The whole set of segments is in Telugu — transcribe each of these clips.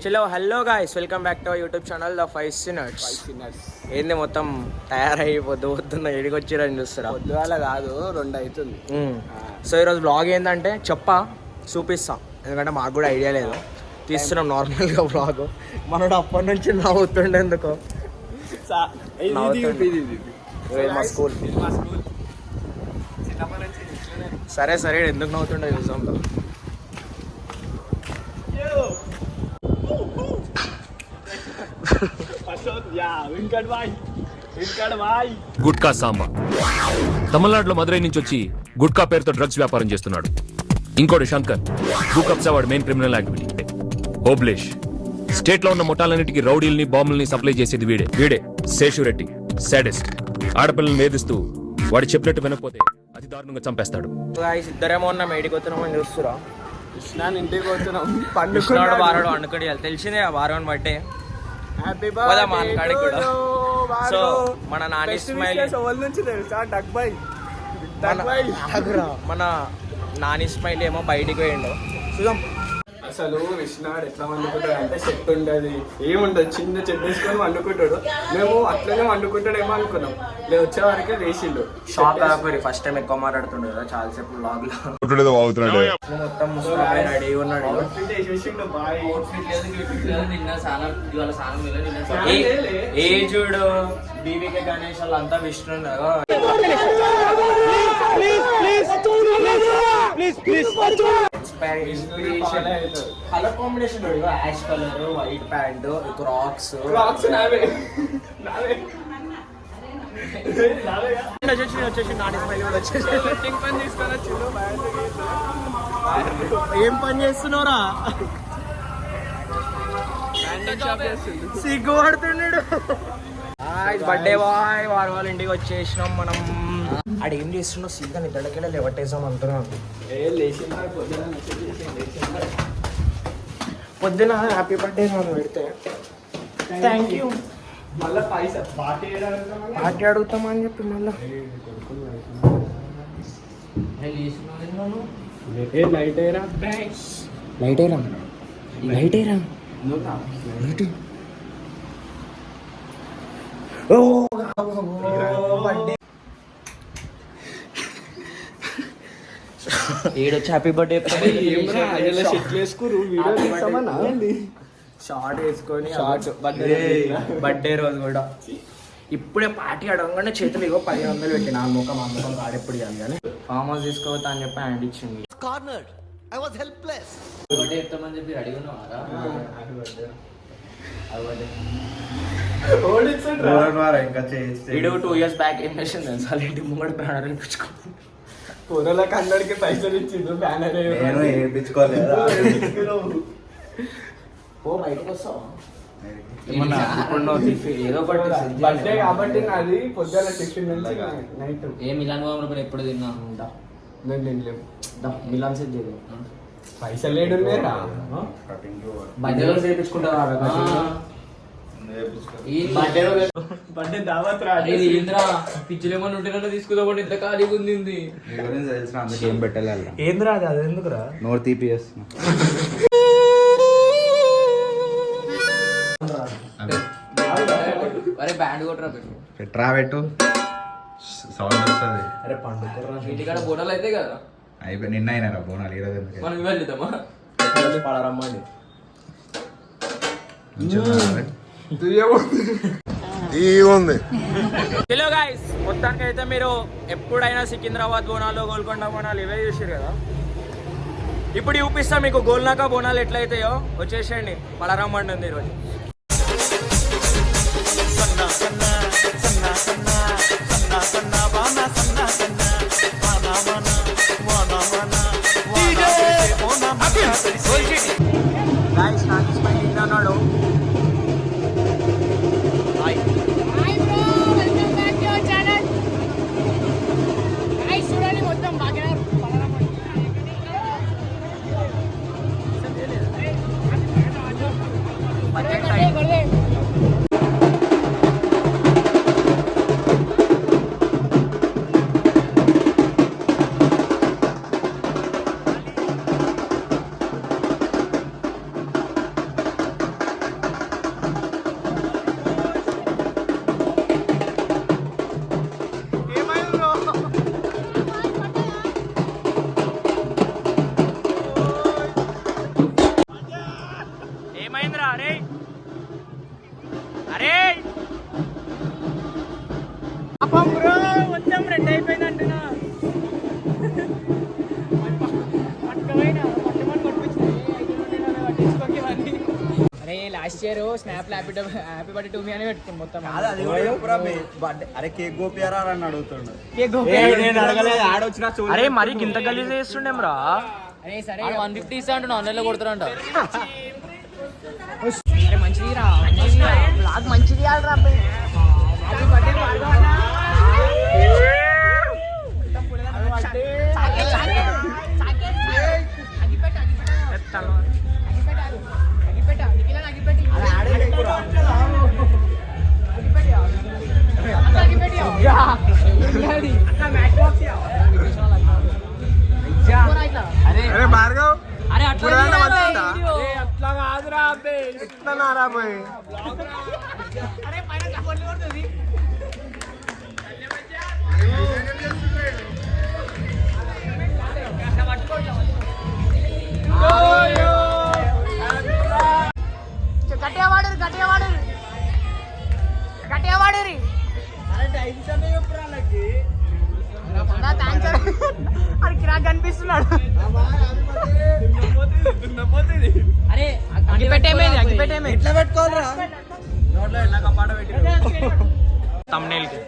చలో hello guys, welcome back to our YouTube channel the five sinners. ఏంది మొత్తం తయారైపోద్దు వద్దున్న ఎడికి వచ్చిరని చూస్తారా? పొద్దుగాల కాదు 2 అవుతుంది. సో ఈరోజు బ్లాగ్ ఏంటంటే చూపిస్తా, ఎందుకంటే మాకు కూడా ఐడియా లేదు. తీస్తున్నాం నార్మల్గా బ్లాగ్. మనోడు అప్పటి నుంచి నవ్వుతుండేందుకు మా స్కూల్. సరే సరే ఎందుకు నవ్వుతుండే చూసాంలో. గుట్కా సాంబా తమిళనాడులో మదురై నుంచి వచ్చి గుట్కా పేరుతో డ్రగ్స్ వ్యాపారం చేస్తున్నాడు. ఇంకోటి శంకర్, భూకబ్సా వాడు main criminal activity. Obulesh state లో ఉన్న ముఠాలన్నిటికీ రౌడీల్ని బాంబుల్ని సప్లై చేసేది వీడే. శేషురెడ్డి సాడెస్ట్, ఆడపిల్లల్ని వేధిస్తూ వాడు చెప్పినట్టు వినకపోతే అతి దారుణంగా చంపేస్తాడు. ఇద్దరేమో ఉన్నాం, ఏడికి వస్తున్నామని చూస్తురా. కృష్ణాని ఇంటికి వస్తున్నాం. పండుకున్నాడు వారాడు అనుకోడి తెలిసిందే ఆ వారం బట్టే. సో మన నాని స్మైల్ నుంచి తెలుసా మన నాని స్మైల్ ఏమో బయటికి పోయిండు. చూద్దాం అసలు విష్ణాడు ఎట్లా వండుకుంటాడు అంటే చెట్టు ఉండదు, ఏముండదు, చిన్న చెట్టు వేసుకొని వండుకుంటాడు. మేము అట్లనే వండుకుంటాడేమో అనుకున్నాం, లేదు వచ్చే వరకే వేసిండు. షాక్ ఆగిపోయి ఫస్ట్ టైం ఎక్కువ మాట్లాడుతుండే కదా చాలాసేపు బ్లాగ్ లో. మొత్తం రెడీ ఉన్నాడు. ఏజుడు బీవీకే గణేష్ వాళ్ళంతా Vishnu colour combination ash colour, white pant, crocs. వచ్చేసి నాని స్మైల్ కూడా వచ్చేసి పని తీసుకొని వచ్చిండు. ఏం పని చేస్తున్నావురా? సిగ్గుపడుతున్నాడు. బర్త్డే బాయ్ వారి వాళ్ళ ఇంటికి వచ్చేసినాం మనం. ఆడు ఏం చేస్తున్నావు? సీదా నిద్రకెళ్ళి లేవట్టేసాం అంటున్నాను. పొద్దున హ్యాపీ బర్త్డే మనం పెడితే థ్యాంక్ యూ. మళ్ళీ పైసా పార్టీ అడుగుతామని చెప్పి మళ్ళీ లైట్ అయ్యరా ఏడొచ్చి హ్యాపీ బర్త్డే షార్ట్ వేసుకొని బర్త్డే రోజు కూడా ఇప్పుడే పార్టీ అడగగానే చేతులు ఇగో 500 పెట్టి నా ముఖం ఆడెప్పుడు ఇవ్వాలి కానీ ఫామ్ హౌస్ తీసుకోవద్దా అని చెప్పి హ్యాండ్ ఇచ్చింది. వీడు 2 years బ్యాక్ ఏం చేసింది తెలుసా? ఇంటి ముంగడ బ్యానర్ వేయించుకో. కూరలకు అందరికి పైసలు ఇచ్చిండు, బ్యానర్ బయటకు వస్తావా? ఏదో బర్త్డే కాబట్టి నాది పొద్దున్న టిఫిన్ నుంచి నైట్ ఏ మిలాన్ బాబు ఎప్పుడు తిన్నా నేను తినలేము. మిలాన్ సెట్ పైసలు లేడున్నారా? బర్త్డే రోజు చేయించుకుంటారా? బర్త్డే దావత్ రా. పిచ్చిలేమని ఉంటే తీసుకుందాం. ఇంత ఖాళీగా ఉంది. ఏం పెట్టాలి? ఏం రాదు అది ఎందుకురా? నోరు తీపిఎస్ పెట్రా పెట్టు సౌండ్ వస్తుంది. అరే పండుగ బోనాలు అయితే కదా అయిపోయి నిన్న అయినారా బోనాలు? ఈరోజు మనం వెళ్తామా? పడరమ్మండి. హలో గైస్, మొత్తానికి అయితే మీరు ఎప్పుడైనా సికింద్రాబాద్ బోనాలు, గోల్కొండ బోనాలు ఇవే చూసారు కదా. ఇప్పుడు చూపిస్తా మీకు గోల్నాక బోనాలు ఎట్లయితాయో. వచ్చేసేయండి, పడరమ్మండి ఉంది ఈరోజు. అన్నాడు ఏమైందిరా అరే అరే పాపం బ్రో మొత్తం రెడ్ అయిపోయింది అంటున్నా అరే last year snap happy birthday to me అని పెట్టుకుని మొత్తం అరే కేక్ గోపియారా అని అడుగుతుండు. అరే మరి ఇంత గలీజ్ చేస్తుండేం రా. అరే సరే 150 ఇస్తా అంటున్నా ఆన్లైన్ లో కొడుతారంట. అరే మంచిది రా బ్లాగ్ మంచిది రా హ్యాపీ బర్త్డే అరే భార్గవ్ అరే అట్లా అట్లా కాదురా ఎట్లా నారా పోయి గట్టిగా వాడరు గట్టిగా వాడరు గట్టిగా వాడరు అది కిరాక్ కనిపిస్తున్నాడు. అరే అగ్గిపెట్టేమేది అగ్గిపెట్టేమే ఎట్లా పెట్టుకోవాలరా నోట్లో ఎట్లా కపాట పెట్టి thumbnail కి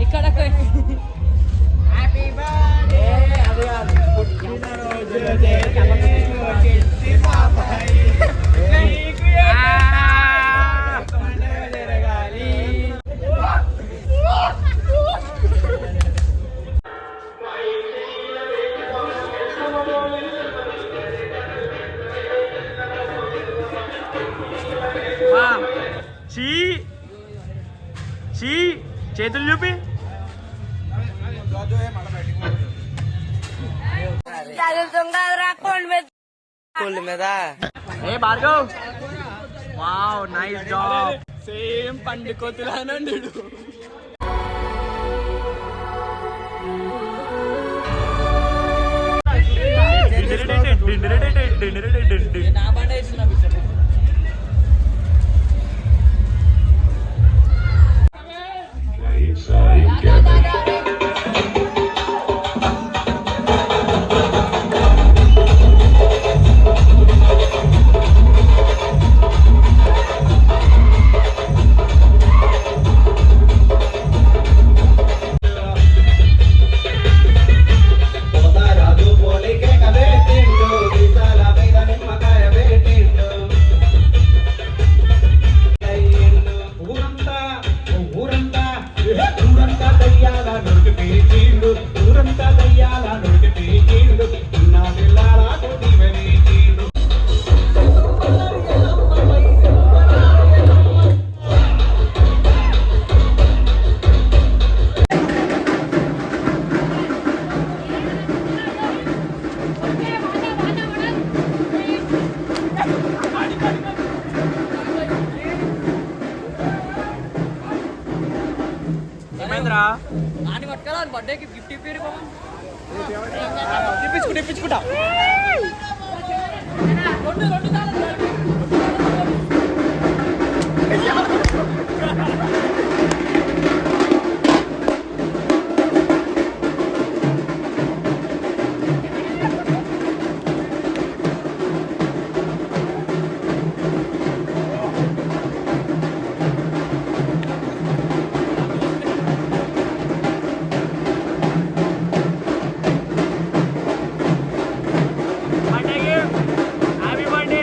ఇక్కడ హ్యాపీ చీ చీ చేతులు చూపి ఏ Bhargav wow nice job same పండుకోతులానండి నా బండ ఇస్తున్నా పిచ్చర్ ఏమైందిరా నాని పట్టుకరా బర్త్డేకి గిఫ్ట్ ఇప్పారు ఇప్పించుకుంటా హ్యాపీ బర్త్డే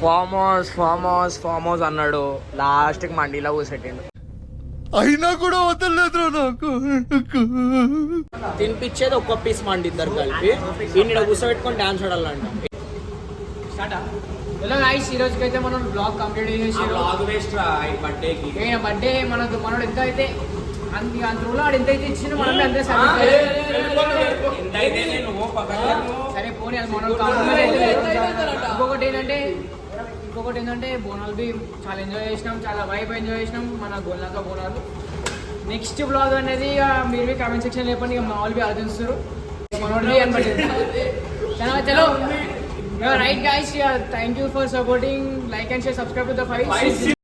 ఫామ్ హౌస్ అన్నాడు, లాస్ట్ కి మండీలో కూర్చోటండు. అయినా కూడా వదలలేదు నాకు. తినిపించేది ఒక్క పీస్ మండి ఇద్దరు కలిపి, ఈయన కూర్చోబెట్టుకొని డాన్స్ ఆడాలంట. హలో గైస్, ఈ రోజుకి అయితే మనం బ్లాగ్ కంప్లీట్ చేసి బర్త్డే మనోడు ఎంత అయితే అంత రూల్ ఆడు ఎంత అయితే ఇచ్చిండు మనం అంతే సరే పోనీ, అది మనోడు ఇంకొకటి ఏంటంటే బోనాలు బి చాలా ఎంజాయ్ చేసినాం, చాలా వైబ్ ఎంజాయ్ చేసినాం మన గోల్నాక బోనాలు. నెక్స్ట్ బ్లాగ్ అనేది మీరు కామెంట్ సెక్షన్ చెప్పండి, ఇక మా వాళ్ళు బి ఆలోచిస్తారు మనోడిది అనబడి. చలో right guys, thank you for supporting, like and share, subscribe to the 5